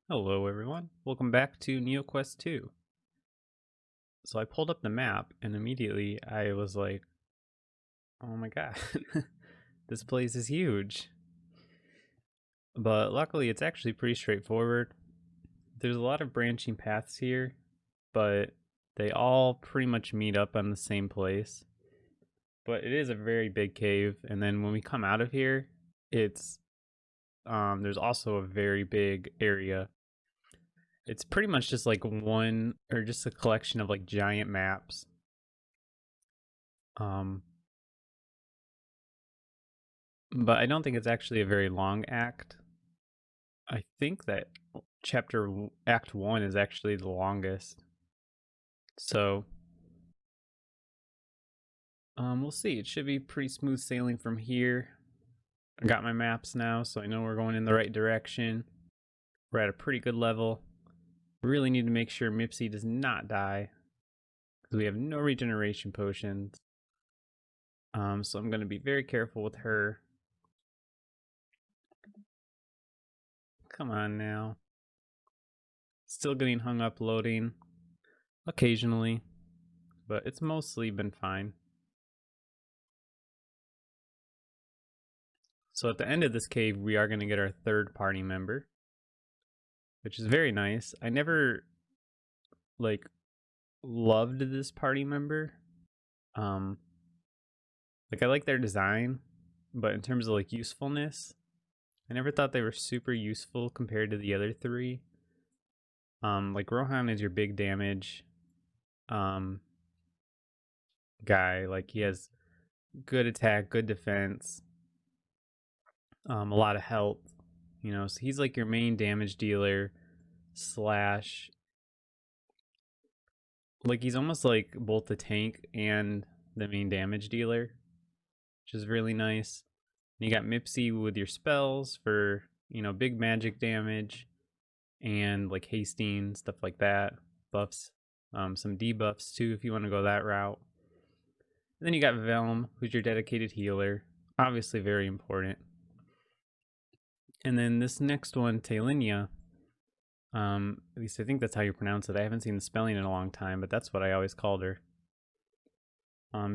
Hello everyone, welcome back to Neoquest 2. So I pulled up the map and immediately I was like, oh my god, this place is huge. But luckily it's actually pretty straightforward. There's a lot of branching paths here, but they all pretty much meet up on the same place. But it is a very big cave, and then when we come out of here, it's there's also a very big area. It's pretty much just like one or just a collection of like giant maps. Um, but I don't think it's actually a very long act. I think that Act 1 is actually the longest. So, we'll see. It should be pretty smooth sailing from here. I got my maps now, so I know we're going in the right direction. We're at a pretty good level. We really need to make sure Mipsy does not die, because we have no regeneration potions. So I'm going to be very careful with her. Come on now. Still getting hung up loading occasionally, but it's mostly been fine. So at the end of this cave, we are going to get our third party member, which is very nice. I never loved this party member. I like their design, but in terms of usefulness, I never thought they were super useful compared to the other three. Rohan is your big damage guy. He has good attack, good defense, a lot of health. So he's like your main damage dealer slash he's almost like both the tank and the main damage dealer, which is really nice. And you got Mipsy with your spells for big magic damage and hasting, stuff like that, buffs, some debuffs too if you want to go that route. And then you got Velm, who's your dedicated healer, obviously very important. And then this next one, Talinia, at least I think that's how you pronounce it. I haven't seen the spelling in a long time, but that's what I always called her.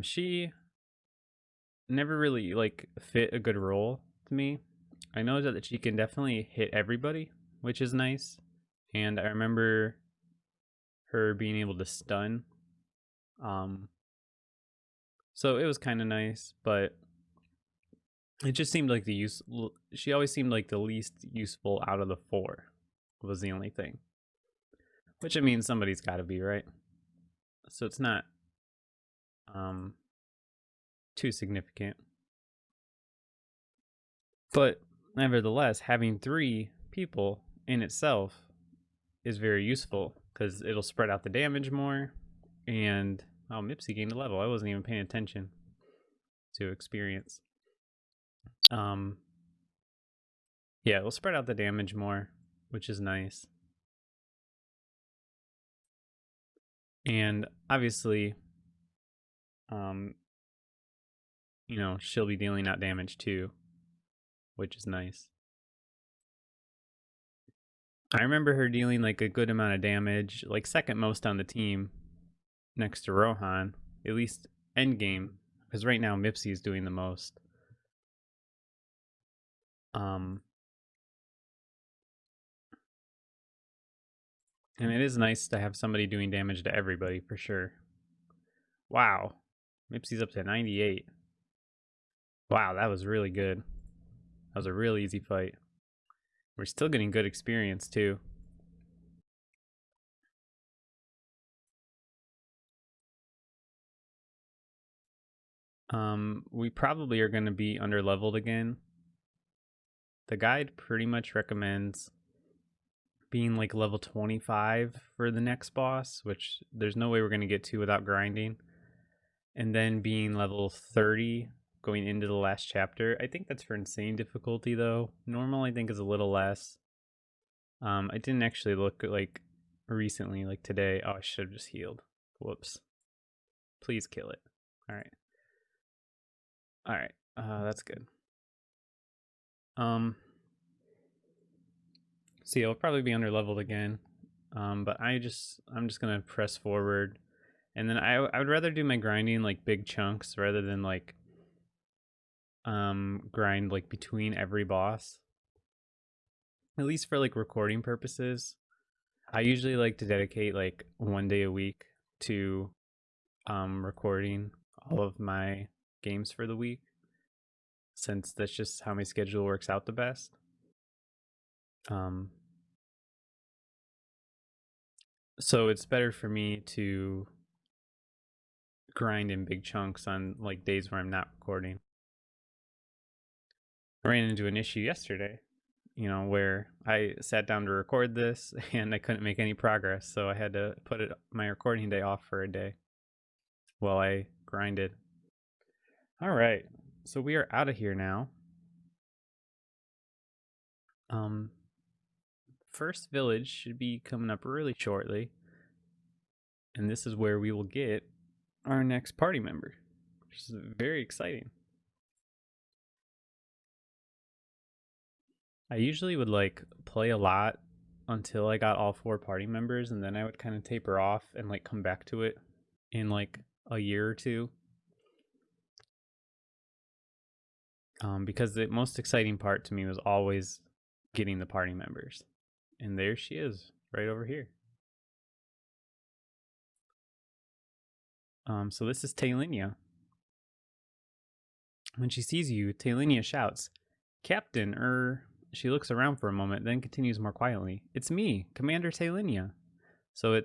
She never really fit a good role to me. I know that she can definitely hit everybody, which is nice. And I remember her being able to stun. So it was kind of nice, but it just seemed like she always seemed like the least useful out of the four was the only thing. Which I mean, somebody's got to be, right? So it's not too significant. But nevertheless, having three people in itself is very useful because it'll spread out the damage more. And Mipsy gained a level. I wasn't even paying attention to experience. Yeah, it'll spread out the damage more, which is nice. And obviously, she'll be dealing out damage too, which is nice. I remember her dealing a good amount of damage, second most on the team next to Rohan, at least end game, because right now Mipsy is doing the most. And it is nice to have somebody doing damage to everybody for sure. Wow. Mipsy's up to 98. Wow, that was really good. That was a real easy fight. We're still getting good experience too. We probably are going to be under leveled again. The guide pretty much recommends being level 25 for the next boss, which there's no way we're going to get to without grinding. And then being level 30 going into the last chapter. I think that's for insane difficulty though. Normal I think is a little less. I didn't actually look recently, today. Oh, I should have just healed. Whoops. Please kill it. Alright. Alright. That's good. See, I'll probably be under leveled again. But I'm just gonna press forward, and then I would rather do my grinding like big chunks rather than like grind like between every boss. At least for like recording purposes. I usually like to dedicate like 1 day a week to recording all of my games for the week, since that's just how my schedule works out the best. So it's better for me to grind in big chunks on like days where I'm not recording. I ran into an issue yesterday, where I sat down to record this and I couldn't make any progress, so I had to put my recording day off for a day while I grinded. All right, so we are out of here now. First village should be coming up really shortly, and this is where we will get our next party member, which is very exciting. I usually would like play a lot until I got all 4 party members, and then I would kind of taper off and like come back to it in like a year or two. Because the most exciting part to me was always getting the party members. And there she is, right over here. So this is Taylinia. When she sees you, Taylinia shouts, "Captain, She looks around for a moment, then continues more quietly, "It's me, Commander Taylinia." So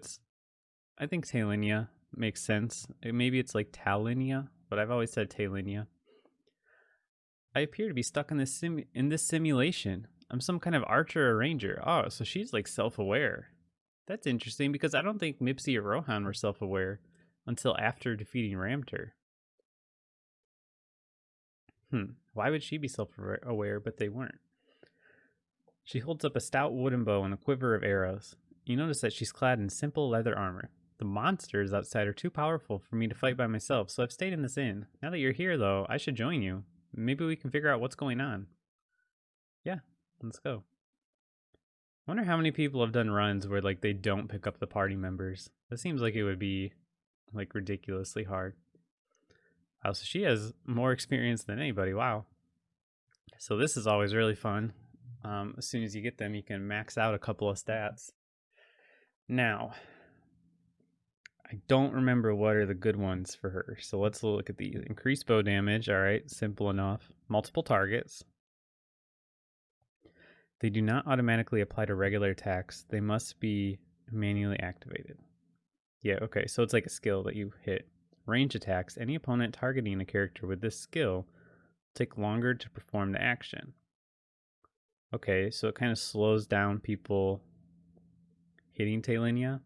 I think Taylinia makes sense. Maybe it's like Talinia, but I've always said Taylinia. "I appear to be stuck in this simulation. I'm some kind of archer or ranger." Oh, so she's like self-aware. That's interesting because I don't think Mipsy or Rohan were self-aware until after defeating Ramter. Why would she be self-aware, but they weren't? She holds up a stout wooden bow and a quiver of arrows. You notice that she's clad in simple leather armor. "The monsters outside are too powerful for me to fight by myself, so I've stayed in this inn. Now that you're here, though, I should join you. Maybe we can figure out what's going on." Yeah, let's go. I wonder how many people have done runs where like they don't pick up the party members. That seems like it would be like ridiculously hard. Oh, so she has more experience than anybody. Wow. So this is always really fun. As soon as you get them, you can max out a couple of stats. Now, I don't remember what are the good ones for her. So let's look at these. Increased bow damage. All right, simple enough. Multiple targets. They do not automatically apply to regular attacks. They must be manually activated. Yeah, okay, so it's like a skill that you hit. Range attacks. Any opponent targeting a character with this skill take longer to perform the action. Okay, so it kind of slows down people hitting Taylinia.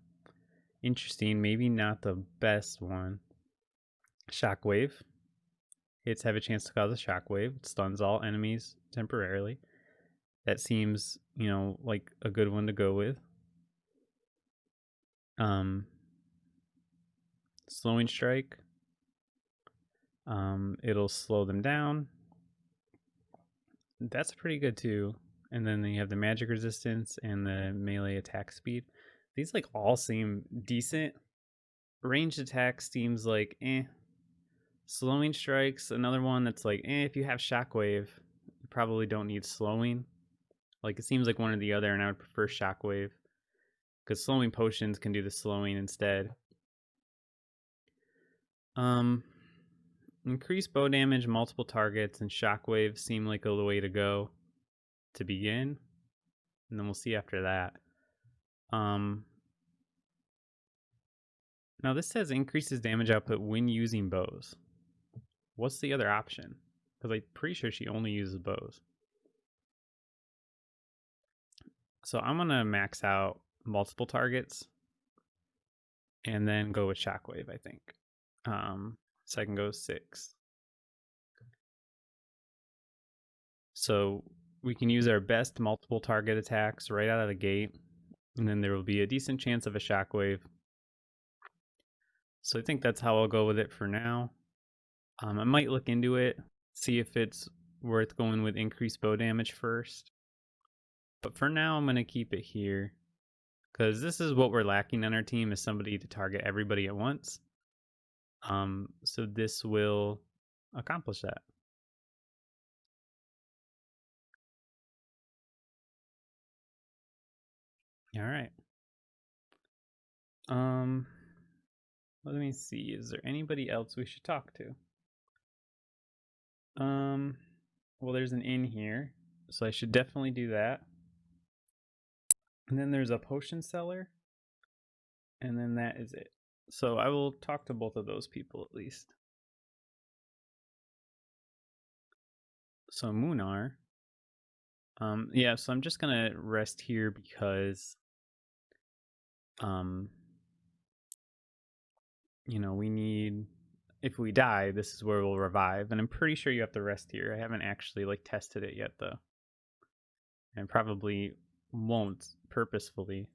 Interesting, maybe not the best one. Shockwave. Hits have a chance to cause a shockwave. It stuns all enemies temporarily. That seems, like a good one to go with. Slowing strike. It'll slow them down. That's pretty good too. And then you have the magic resistance and the melee attack speed. These like all seem decent. Ranged attack seems like Slowing strikes, another one that's like if you have shockwave, you probably don't need slowing. Like it seems like one or the other, and I would prefer shockwave because slowing potions can do the slowing instead. Increased bow damage, multiple targets, and shockwave seem like a way to go to begin, and then we'll see after that. Now this says increases damage output when using bows. What's the other option? Because I'm pretty sure she only uses bows. So I'm gonna max out multiple targets and then go with shockwave, I think. So I can go 6. So we can use our best multiple target attacks right out of the gate, and then there will be a decent chance of a shockwave. So I think that's how I'll go with it for now. I might look into it, see if it's worth going with increased bow damage first. But for now, I'm going to keep it here. Because this is what we're lacking on our team, is somebody to target everybody at once. So this will accomplish that. All right. Let me see. Is there anybody else we should talk to? Well, there's an inn here, so I should definitely do that. And then there's a potion seller, and then that is it. So I will talk to both of those people at least. So Munar. Yeah, so I'm just gonna rest here because you know, we need, if we die, this is where we'll revive, and I'm pretty sure you have to rest here. I haven't actually like tested it yet though. And probably won't purposefully.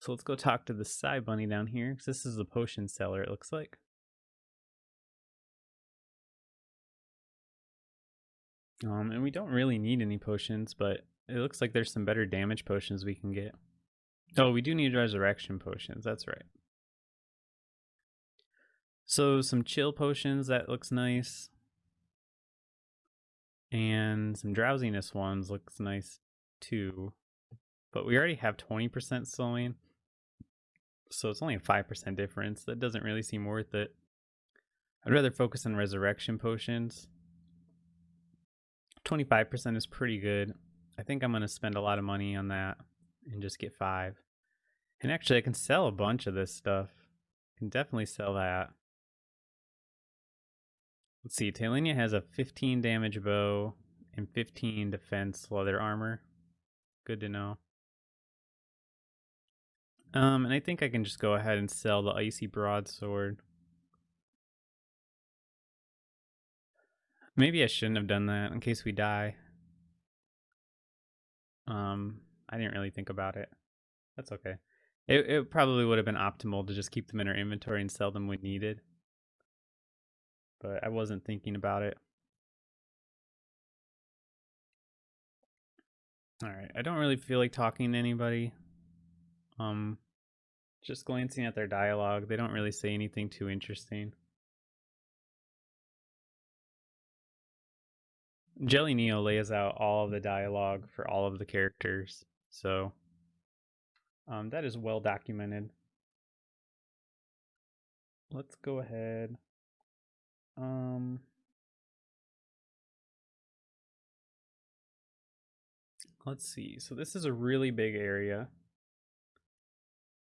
So let's go talk to the Psy Bunny down here, because this is the potion seller, it looks like. And we don't really need any potions, but it looks like there's some better damage potions we can get. Oh, we do need resurrection potions, that's right. So some chill potions, that looks nice. And some drowsiness ones looks nice too. But we already have 20% slowing, so it's only a 5% difference. That doesn't really seem worth it. I'd rather focus on resurrection potions. 25% is pretty good. I think I'm going to spend a lot of money on that and just get 5. And actually, I can sell a bunch of this stuff. I can definitely sell that. Let's see, Talenia has a 15 damage bow and 15 defense leather armor. Good to know. And I think I can just go ahead and sell the icy broadsword. Maybe I shouldn't have done that in case we die. I didn't really think about it. That's okay. It probably would have been optimal to just keep them in our inventory and sell them when needed. But I wasn't thinking about it. Alright, I don't really feel like talking to anybody. Just glancing at their dialogue, they don't really say anything too interesting. Jelly Neo lays out all of the dialogue for all of the characters, so that is well documented. Let's go ahead. Let's see. So this is a really big area,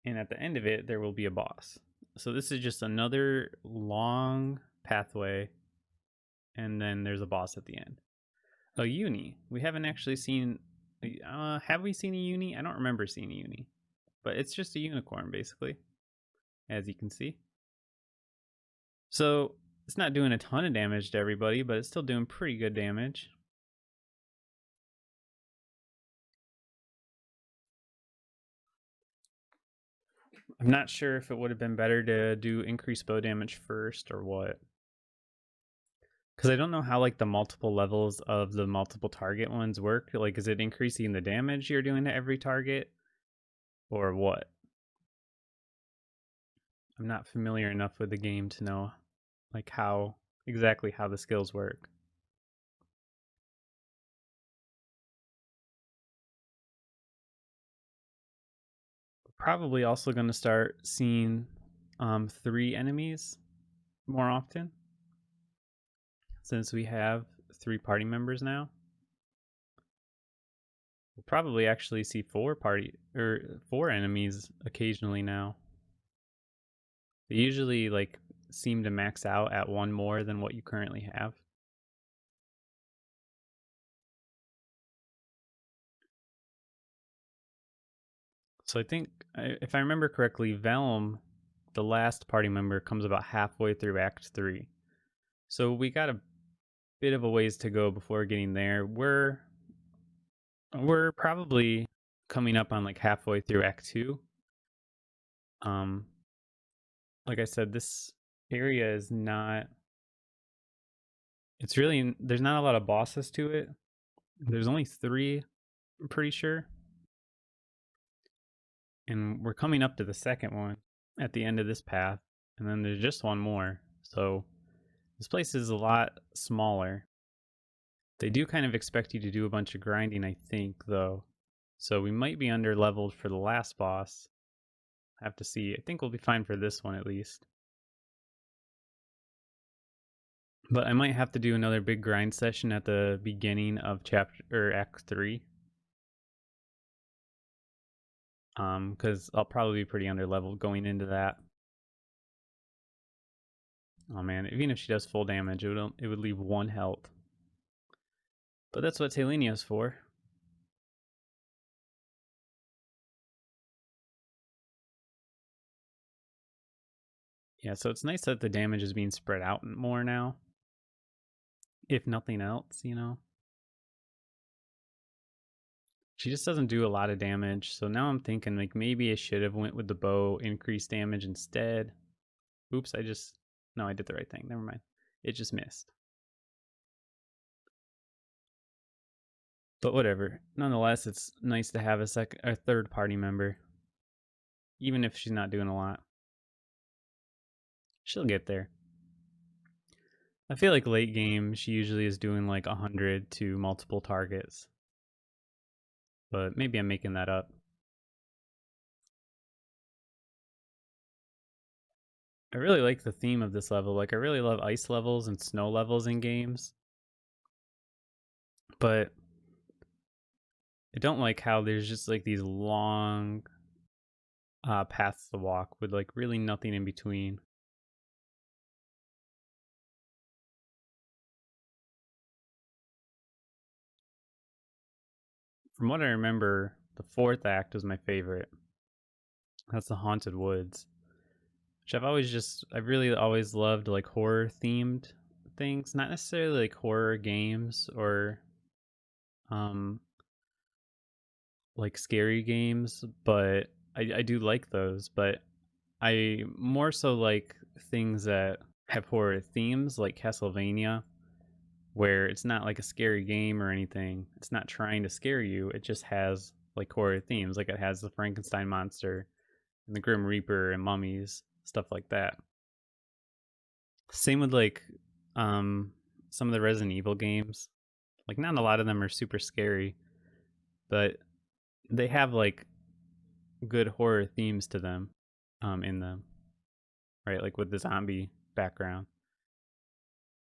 and at the end of it, there will be a boss. So this is just another long pathway, and then there's a boss at the end. A uni. We haven't actually seen. Have we seen a uni? I don't remember seeing a uni, but it's just a unicorn basically, as you can see. So it's not doing a ton of damage to everybody, but it's still doing pretty good damage. I'm not sure if it would have been better to do increased bow damage first or what. Because I don't know how like the multiple levels of the multiple target ones work. Like, is it increasing the damage you're doing to every target? Or what? I'm not familiar enough with the game to know like how exactly how the skills work. Probably also going to start seeing 3 enemies more often, since we have 3 party members now. We'll probably actually see 4 enemies occasionally now. They usually like seem to max out at 1 more than what you currently have. So I think, if I remember correctly, Velm, the last party member, comes about halfway through Act 3. So we got a bit of a ways to go before getting there. We're probably coming up on like halfway through Act 2. Like I said, this area is not, it's really, there's not a lot of bosses to it. There's only 3, I'm pretty sure. And we're coming up to the second one at the end of this path. And then there's just one more. So this place is a lot smaller. They do kind of expect you to do a bunch of grinding, I think, though. So we might be under leveled for the last boss. I have to see. I think we'll be fine for this one at least. But I might have to do another big grind session at the beginning of chapter or Act 3. Because I'll probably be pretty under leveled going into that. Oh man, even if she does full damage, it would leave 1 health. But that's what Talenio's for. Yeah, so it's nice that the damage is being spread out more now. If nothing else, you know. She just doesn't do a lot of damage, so now I'm thinking like maybe I should have went with the bow, increased damage instead. Oops, no, I did the right thing. Never mind. It just missed. But whatever. Nonetheless, it's nice to have a third party member. Even if she's not doing a lot. She'll get there. I feel like late game, she usually is doing like 100 to multiple targets. But maybe I'm making that up. I really like the theme of this level. Like, I really love ice levels and snow levels in games. But I don't like how there's just like these long paths to walk with like really nothing in between. From what I remember, the 4th act was my favorite. That's the Haunted Woods, which I've really always loved like horror themed things, not necessarily like horror games or like scary games, but I do like those. But I more so like things that have horror themes, like Castlevania, where it's not like a scary game or anything. It's not trying to scare you. It just has like horror themes. Like it has the Frankenstein monster and the Grim Reaper and mummies, stuff like that. Same with like some of the Resident Evil games. Like not a lot of them are super scary, but they have like good horror themes to them in them. Right? Like with the zombie background.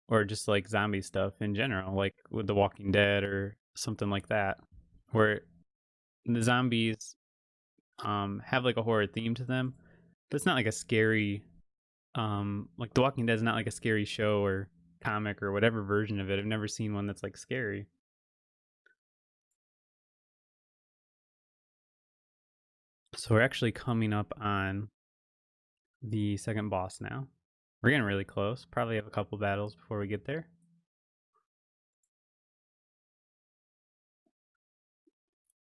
Or just like zombie stuff in general, like with The Walking Dead or something like that, where the zombies have like a horror theme to them, but it's not like a scary like The Walking Dead is not like a scary show or comic or whatever version of it. I've never seen one that's like scary. So we're actually coming up on the second boss now. We're getting really close. Probably have a couple battles before we get there.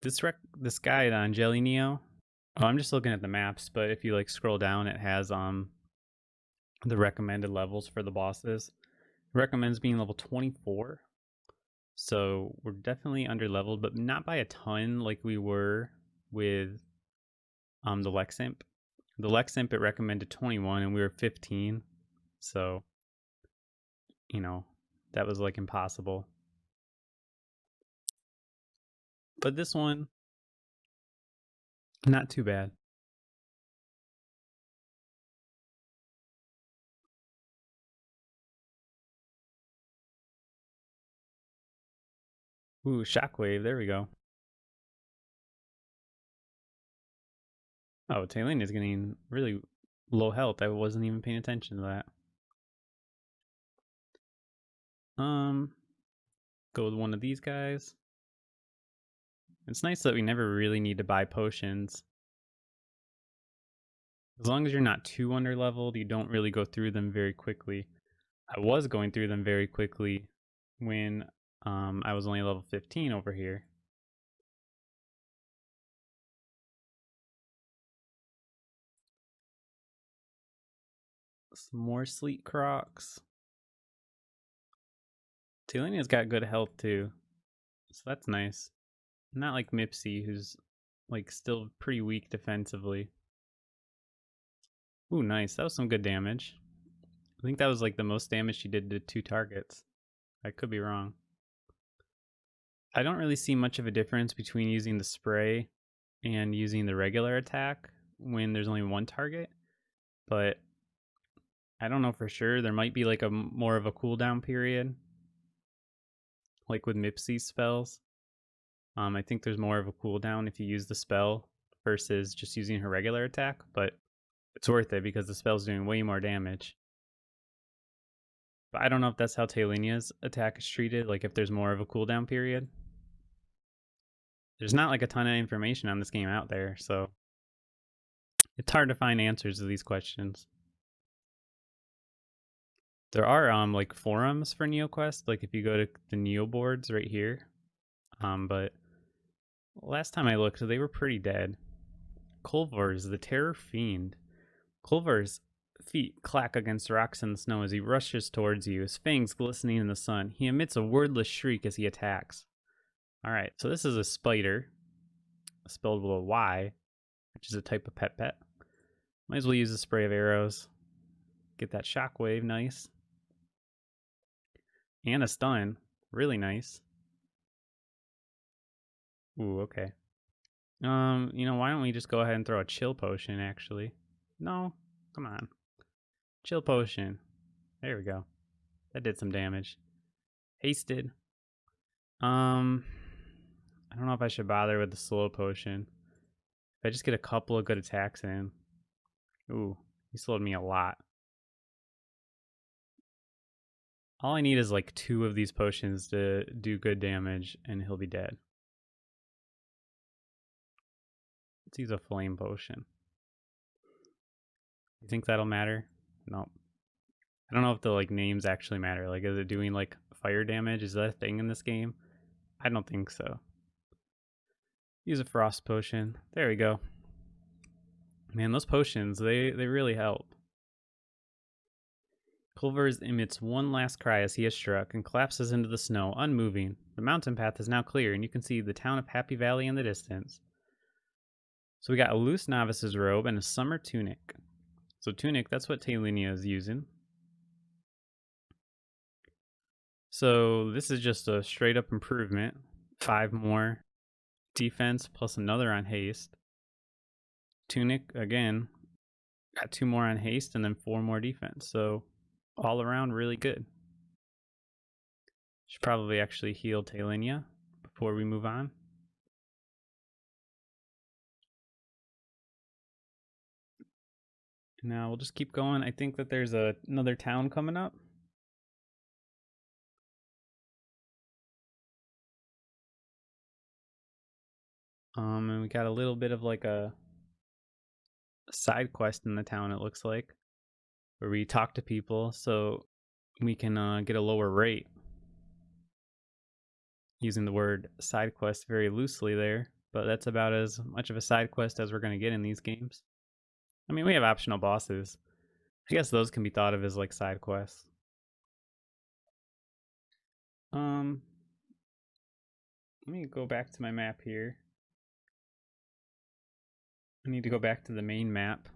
This guide on Jelly Neo. Oh, I'm just looking at the maps, but if you like scroll down, it has the recommended levels for the bosses. It recommends being level 24. So we're definitely under leveled, but not by a ton like we were with the Lex Imp. The Lex Imp it recommended 21 and we were 15. So, you know, that was like impossible. But this one, not too bad. Ooh, Shockwave, there we go. Oh, Taylene is getting really low health. I wasn't even paying attention to that. Go with one of these guys. It's nice that we never really need to buy potions. As long as you're not too under leveled, you don't really go through them very quickly. I was going through them very quickly when I was only level 15 over here. Some more Sleet Crocs. Telenia's got good health too. So that's nice. Not like Mipsy, who's like still pretty weak defensively. Ooh, nice. That was some good damage. I think that was like the most damage she did to 2 targets. I could be wrong. I don't really see much of a difference between using the spray and using the regular attack when there's only 1 target, but I don't know for sure. There might be like a more of a cooldown period, like with Mipsy's spells. I think there's more of a cooldown if you use the spell versus just using her regular attack, but it's worth it because the spell's doing way more damage. But I don't know if that's how Tailenia's attack is treated, like if there's more of a cooldown period. There's not like a ton of information on this game out there, so it's hard to find answers to these questions. There are like forums for Neoquest, like if you go to the Neo boards right here. But last time I looked, they were pretty dead. Kulvar's the Terror Fiend. Kulvar's feet clack against rocks in the snow as he rushes towards you, his fangs glistening in the sun. He emits a wordless shriek as he attacks. Alright, so this is a spider, spelled with a Y, which is a type of pet. Might as well use a spray of arrows. Get that shockwave, nice. And a stun, really nice. Ooh, okay. Why don't we just go ahead and throw a chill potion, actually? No, come on. Chill potion. There we go. That did some damage. Hasted. I don't know if I should bother with the slow potion. If I just get a couple of good attacks in. Ooh, he slowed me a lot. All I need is like 2 of these potions to do good damage, and he'll be dead. Let's use a flame potion. You think that'll matter? Nope. I don't know if the like names actually matter. Like, is it doing like fire damage? Is that a thing in this game? I don't think so. Use a frost potion. There we go. Man, those potions, they really help. Culvers emits one last cry as he is struck and collapses into the snow, unmoving. The mountain path is now clear, and you can see the town of Happy Valley in the distance. So we got a loose novice's robe and a summer tunic. So tunic, that's what Tailenia is using. So this is just a straight up improvement. 5 more defense plus another on haste. Tunic, again, got 2 more on haste and then 4 more defense. So all around really good. Should probably actually heal Tailenia before we move on. Now we'll just keep going. I think that there's another town coming up. And we got a little bit of like a side quest in the town, it looks like, where we talk to people so we can get a lower rate. Using the word side quest very loosely there, but that's about as much of a side quest as we're going to get in these games. I mean, we have optional bosses. I guess those can be thought of as like side quests. Let me go back to my map here. I need to go back to the main map.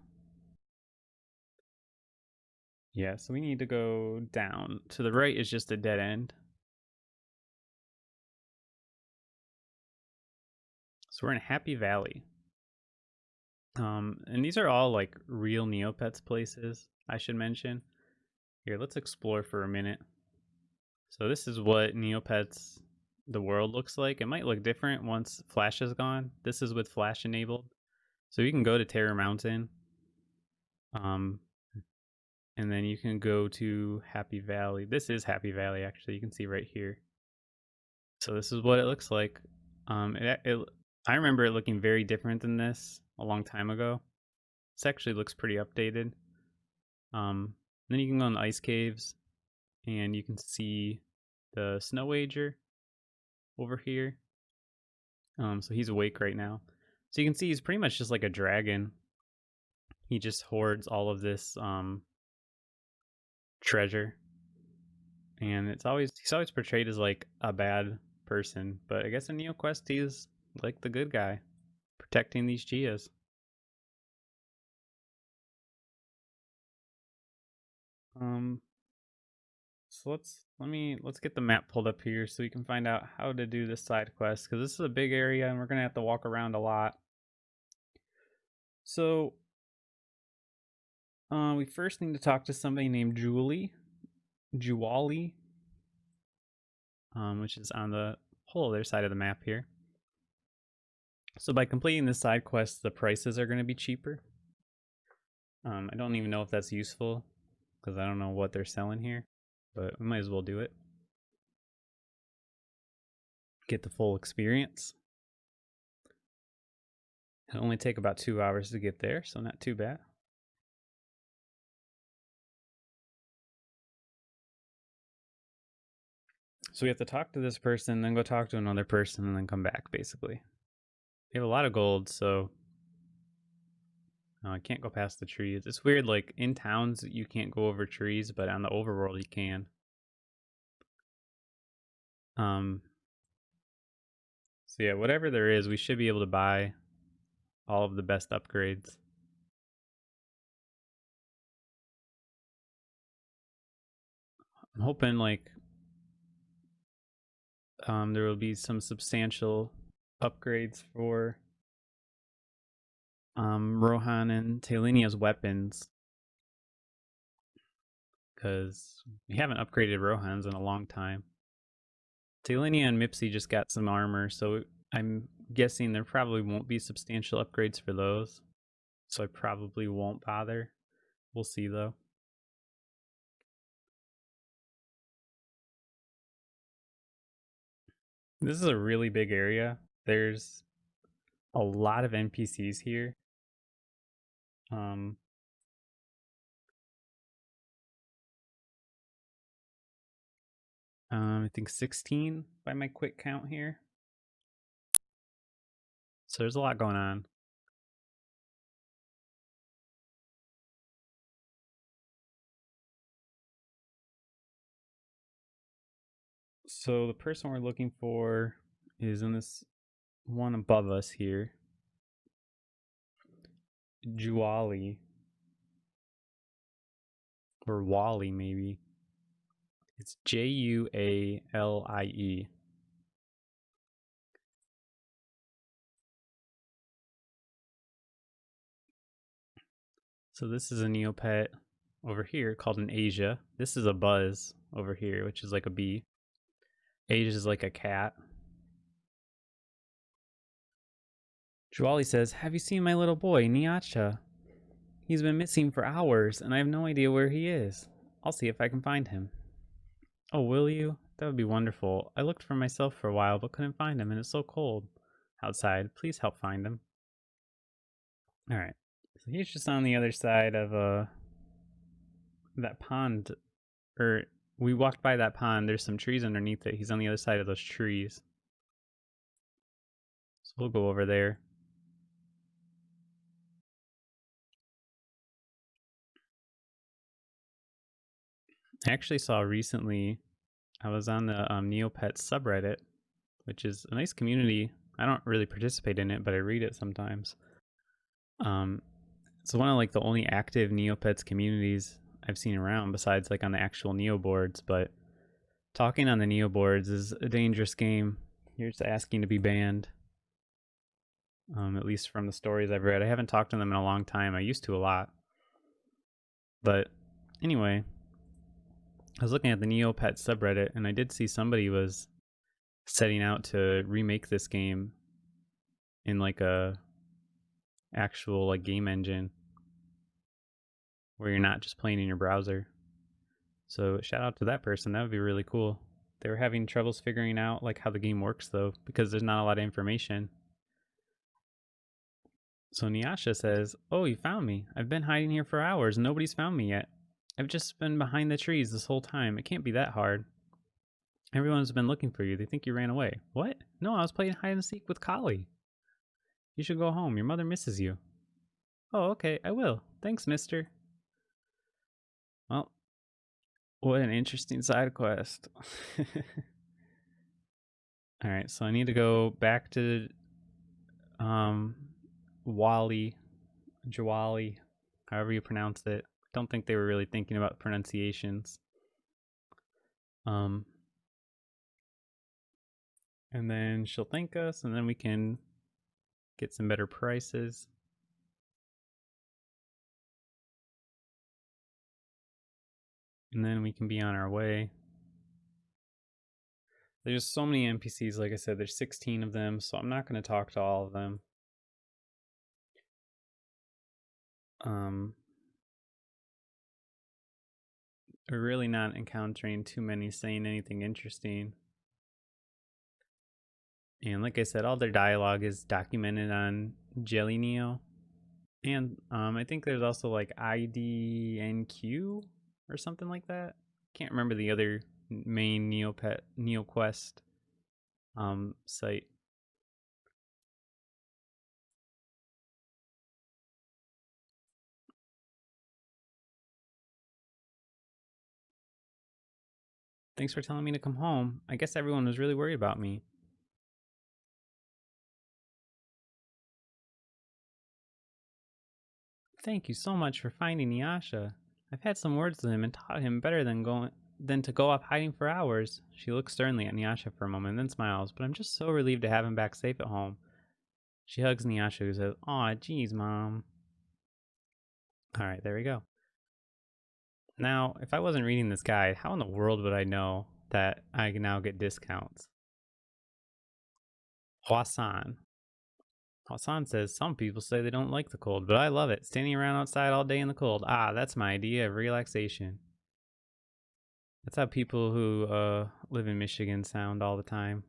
Yeah, so we need to go down. To the right is just a dead end. So we're in Happy Valley. And these are all like real Neopets places, I should mention. Here, let's explore for a minute. So this is what Neopets, the world, looks like. It might look different once Flash is gone. This is with Flash enabled. So you can go to Terror Mountain. And then you can go to Happy Valley. This is Happy Valley, actually. You can see right here. So this is what it looks like. I remember it looking very different than this a long time ago. This actually looks pretty updated. Then you can go in the ice caves, and you can see the Snow Wager over here. So he's awake right now. So you can see he's pretty much just like a dragon. He just hoards all of this treasure. And he's always portrayed as like a bad person, but I guess in Neoquest he's like the good guy, protecting these Gias. So let's get the map pulled up here so we can find out how to do this side quest, because this is a big area and we're gonna have to walk around a lot. So we first need to talk to somebody named Juwali, which is on the whole other side of the map here. So by completing this side quest, the prices are going to be cheaper. I don't even know if that's useful because I don't know what they're selling here, but we might as well do it. Get the full experience. It'll only take about 2 hours to get there, so not too bad. So we have to talk to this person, then go talk to another person, and then come back, basically. We have a lot of gold, so I can't go past the trees. It's weird, like, in towns, you can't go over trees, but on the overworld, you can. So yeah, whatever there is, we should be able to buy all of the best upgrades. I'm hoping, like, there will be some substantial upgrades for Rohan and Talenia's weapons, because we haven't upgraded Rohan's in a long time. Talenia and Mipsy just got some armor, so I'm guessing there probably won't be substantial upgrades for those, so I probably won't bother. We'll see though. This is a really big area. There's a lot of NPCs here. I think 16 by my quick count here. So there's a lot going on. So the person we're looking for is in this one above us here. Juwali. Or Wally, maybe. It's Jualie. So this is a Neopet over here called an Asia. This is a Buzz over here, which is like a bee. Asia is like a cat. Juwali says, "Have you seen my little boy, Niacha? He's been missing for hours, and I have no idea where he is. I'll see if I can find him." "Oh, will you? That would be wonderful. I looked for myself for a while, but couldn't find him, and it's so cold outside. Please help find him." Alright. So he's just on the other side of that pond. Or, we walked by that pond. There's some trees underneath it. He's on the other side of those trees. So we'll go over there. I actually saw recently, I was on the Neopets subreddit, which is a nice community. I don't really participate in it, but I read it sometimes. It's one of like the only active Neopets communities I've seen around, besides like on the actual Neo boards. But talking on the Neo boards is a dangerous game. You're just asking to be banned. At least from the stories I've read. I haven't talked to them in a long time. I used to a lot. But anyway, I was looking at the Neopets subreddit, and I did see somebody was setting out to remake this game in like a actual like game engine where you're not just playing in your browser. So shout out to that person. That would be really cool. They were having troubles figuring out like how the game works though, because there's not a lot of information. So Nyasha says, "Oh, you found me. I've been hiding here for hours. Nobody's found me yet. I've just been behind the trees this whole time. It can't be that hard. Everyone's been looking for you. They think you ran away." "What? No, I was playing hide and seek with Kali. You should go home. Your mother misses you." "Oh, okay, I will. Thanks, mister." Well, what an interesting side quest. All right, so I need to go back to Wally, Jawali, however you pronounce it. Don't think they were really thinking about pronunciations. And then she'll thank us, and then we can get some better prices. And then we can be on our way. There's so many NPCs, like I said, there's 16 of them, so I'm not going to talk to all of them. We're really not encountering too many saying anything interesting. And like I said, all their dialogue is documented on Jelly Neo. And I think there's also like IDNQ or something like that. Can't remember the other main Neoquest site. Thanks for telling me to come home. I guess everyone was really worried about me. Thank you so much for finding Nyasha. I've had some words with him and taught him better than to go off hiding for hours. She looks sternly at Nyasha for a moment, then smiles, but I'm just so relieved to have him back safe at home. She hugs Nyasha, who says, "Aw, geez, Mom." Alright, there we go. Now, if I wasn't reading this guide, how in the world would I know that I can now get discounts? Hwasan. Hwasan says, some people say they don't like the cold, but I love it. Standing around outside all day in the cold. Ah, that's my idea of relaxation. That's how people who live in Michigan sound all the time.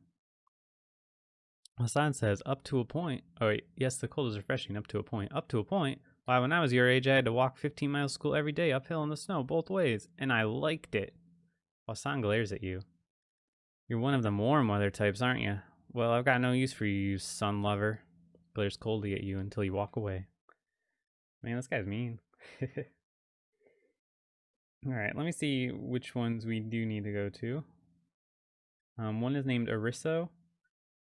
Hassan says, up to a point. Oh, wait. Yes, the cold is refreshing up to a point. Up to a point? Why, when I was your age, I had to walk 15 miles to school every day uphill in the snow, both ways, and I liked it. Hassan glares at you. You're one of them warm weather types, aren't you? Well, I've got no use for you, you sun lover. Glares coldly at you until you walk away. Man, this guy's mean. Alright, let me see which ones we do need to go to. One is named Arisso,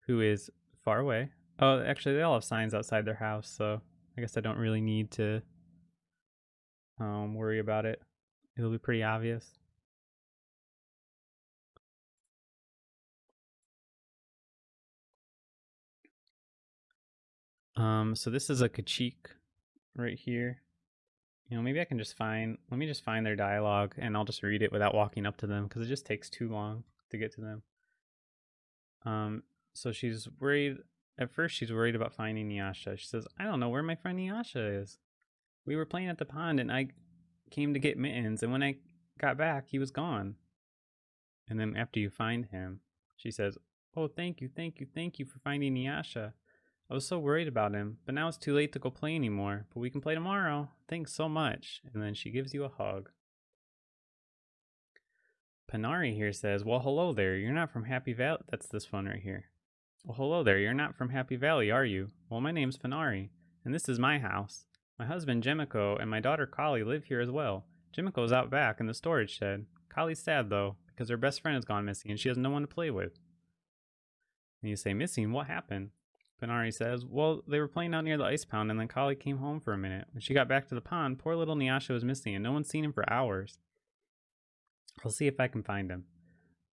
who is far away. Oh, actually, they all have signs outside their house, so I guess I don't really need to worry about it. It'll be pretty obvious. So this is a Kachik right here. You know, maybe I can just find, let me just find their dialogue and I'll just read it without walking up to them because it just takes too long to get to them. So she's worried, at first she's worried about finding Nyasha. She says, I don't know where my friend Nyasha is. We were playing at the pond and I came to get mittens, and when I got back, he was gone. And then after you find him, she says, oh, thank you, thank you, thank you for finding Nyasha. I was so worried about him, but now it's too late to go play anymore. But we can play tomorrow. Thanks so much. And then she gives you a hug. Panari here says, well, hello there. You're not from Happy Valley. That's this one right here. Well, hello there. You're not from Happy Valley, are you? Well, my name's Panari, and this is my house. My husband, Jemiko, and my daughter, Kali, live here as well. Jemiko's out back in the storage shed. Kali's sad, though, because her best friend has gone missing, and she has no one to play with. And you say, missing? What happened? Panari says, well, they were playing out near the ice pound, and then Kali came home for a minute. When she got back to the pond, poor little Nyasha was missing, and no one's seen him for hours. I'll see if I can find him.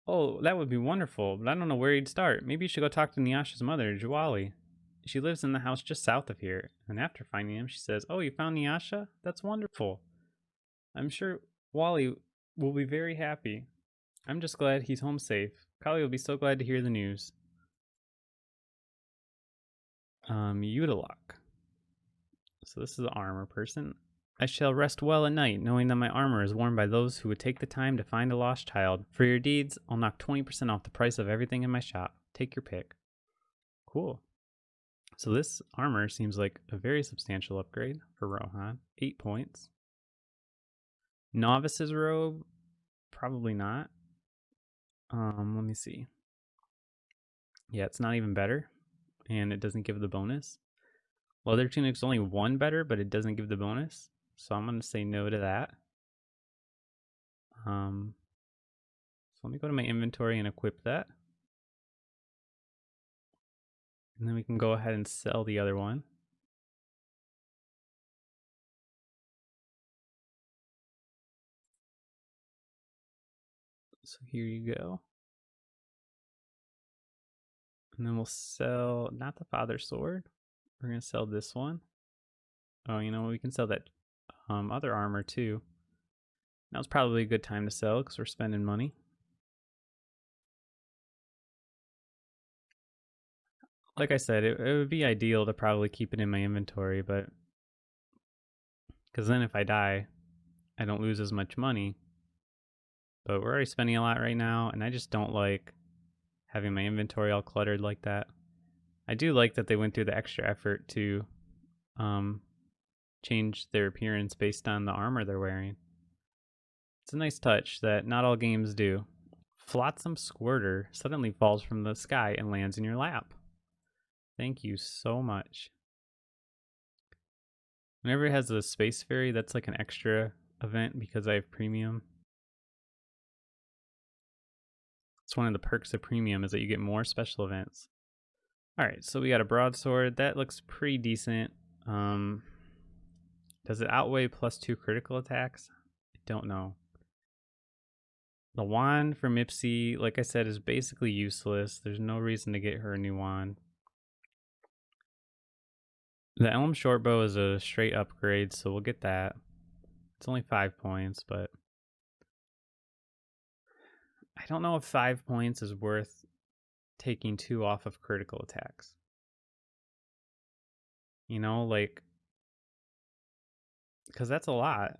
Oh, that would be wonderful, but I don't know where he'd start. Maybe you should go talk to Nyasha's mother, Jawali. She lives in the house just south of here. And after finding him, she says, oh, you found Nyasha? That's wonderful. I'm sure Wally will be very happy. I'm just glad he's home safe. Kali will be so glad to hear the news. Udalok. So this is the armor person. I shall rest well at night, knowing that my armor is worn by those who would take the time to find a lost child. For your deeds, I'll knock 20% off the price of everything in my shop. Take your pick. Cool. So this armor seems like a very substantial upgrade for Rohan. 8 points. Novice's robe, probably not. Let me see. Yeah, it's not even better, and it doesn't give the bonus. Leather tunic's only 1 better, but it doesn't give the bonus, so I'm gonna say no to that. So let me go to my inventory and equip that. And then we can go ahead and sell the other one. So here you go. And then we'll sell, not the father sword. We're going to sell this one. Oh, you know, we can sell that other armor too. Now's probably a good time to sell because we're spending money. Like I said, it would be ideal to probably keep it in my inventory, but because then if I die, I don't lose as much money. But we're already spending a lot right now, and I just don't like having my inventory all cluttered like that. I do like that they went through the extra effort to change their appearance based on the armor they're wearing. It's a nice touch that not all games do. Flotsam Squirter suddenly falls from the sky and lands in your lap. Thank you so much. Whenever it has a space fairy, that's like an extra event because I have premium. It's one of the perks of premium is that you get more special events. Alright, so we got a broadsword. That looks pretty decent. Does it outweigh +2 critical attacks? I don't know. The wand for Mipsy, like I said, is basically useless. There's no reason to get her a new wand. The Elm Shortbow is a straight upgrade, so we'll get that. It's only 5 points, but I don't know if 5 points is worth taking 2 off of critical attacks. You know, like, because that's a lot.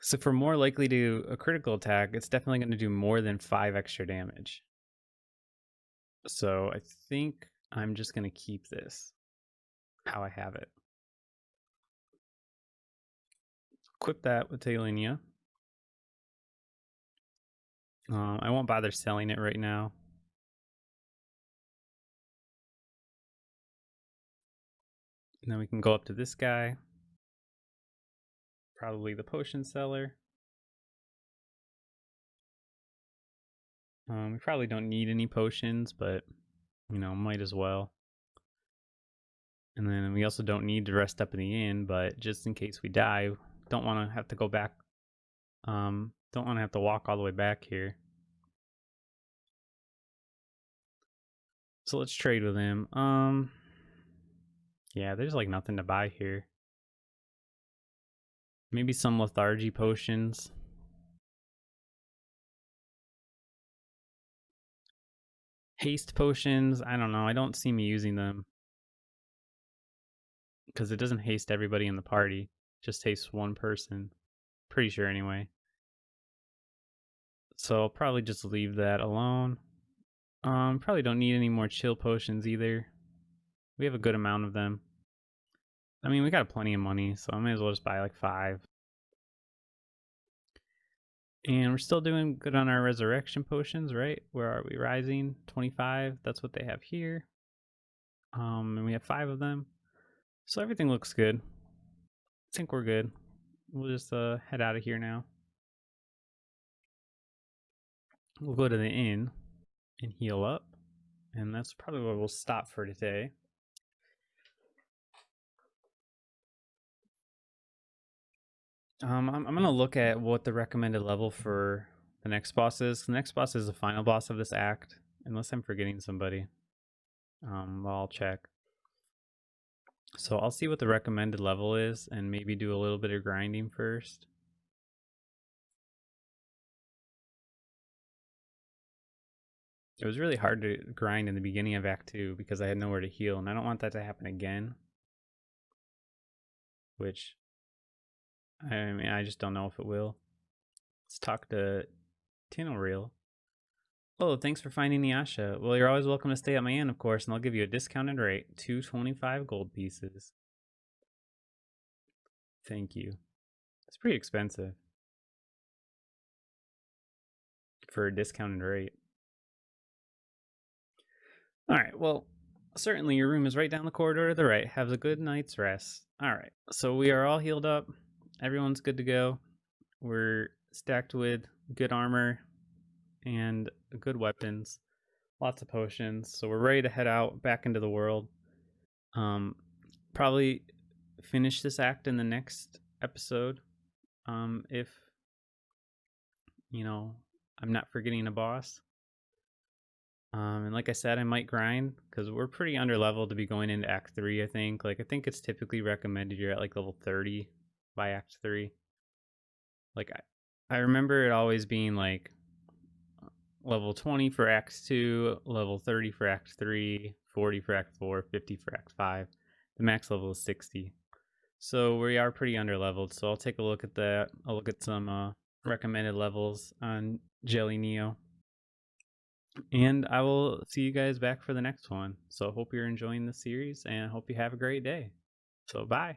So for more likely to a critical attack, it's definitely going to do more than 5 extra damage. So I think I'm just going to keep this how I have it. Equip that with Talinia. I won't bother selling it right now. And then we can go up to this guy. Probably the potion seller. We probably don't need any potions, but, you know, might as well. And then we also don't need to rest up in the inn, but just in case we die, don't want to have to go back. Don't want to have to walk all the way back here. So let's trade with him. Yeah, there's like nothing to buy here. Maybe some lethargy potions. Haste potions, I don't know. I don't see me using them. Because it doesn't haste everybody in the party. It just hastes one person. Pretty sure anyway. So I'll probably just leave that alone. Probably don't need any more chill potions either. We have a good amount of them. I mean, we got plenty of money, so I may as well just buy like 5. And we're still doing good on our resurrection potions, right? Where are we? Rising 25. That's what they have here. And we have 5 of them. So everything looks good. I think we're good. We'll just head out of here now. We'll go to the inn and heal up. And that's probably where we'll stop for today. I'm going to look at what the recommended level for the next boss is. The next boss is the final boss of this act, unless I'm forgetting somebody. Well, I'll check. So I'll see what the recommended level is and maybe do a little bit of grinding first. It was really hard to grind in the beginning of Act 2 because I had nowhere to heal, and I don't want that to happen again. Which, I mean, I just don't know if it will. Let's talk to Tinnereel. Oh, thanks for finding Nyasha. Well, you're always welcome to stay at my inn, of course, and I'll give you a discounted rate, 225 gold pieces. Thank you. It's pretty expensive for a discounted rate. All right, well, certainly your room is right down the corridor to the right. Have a good night's rest. All right, so we are all healed up. Everyone's good to go. We're stacked with good armor. and good weapons, lots of potions. So we're ready to head out back into the world. Probably finish this act in the next episode. If I'm not forgetting a boss. And like I said, I might grind because we're pretty under level to be going into Act 3, I think. Like, I think it's typically recommended you're at like level 30 by Act 3. Like, I remember it always being like level 20 for Act 2, level 30 for Act 3, 40 for Act 4, 50 for Act 5. The max level is 60. So we are pretty under leveled. So I'll take a look at that. I'll look at some recommended levels on Jelly Neo. And I will see you guys back for the next one. So I hope you're enjoying the series and I hope you have a great day. So bye.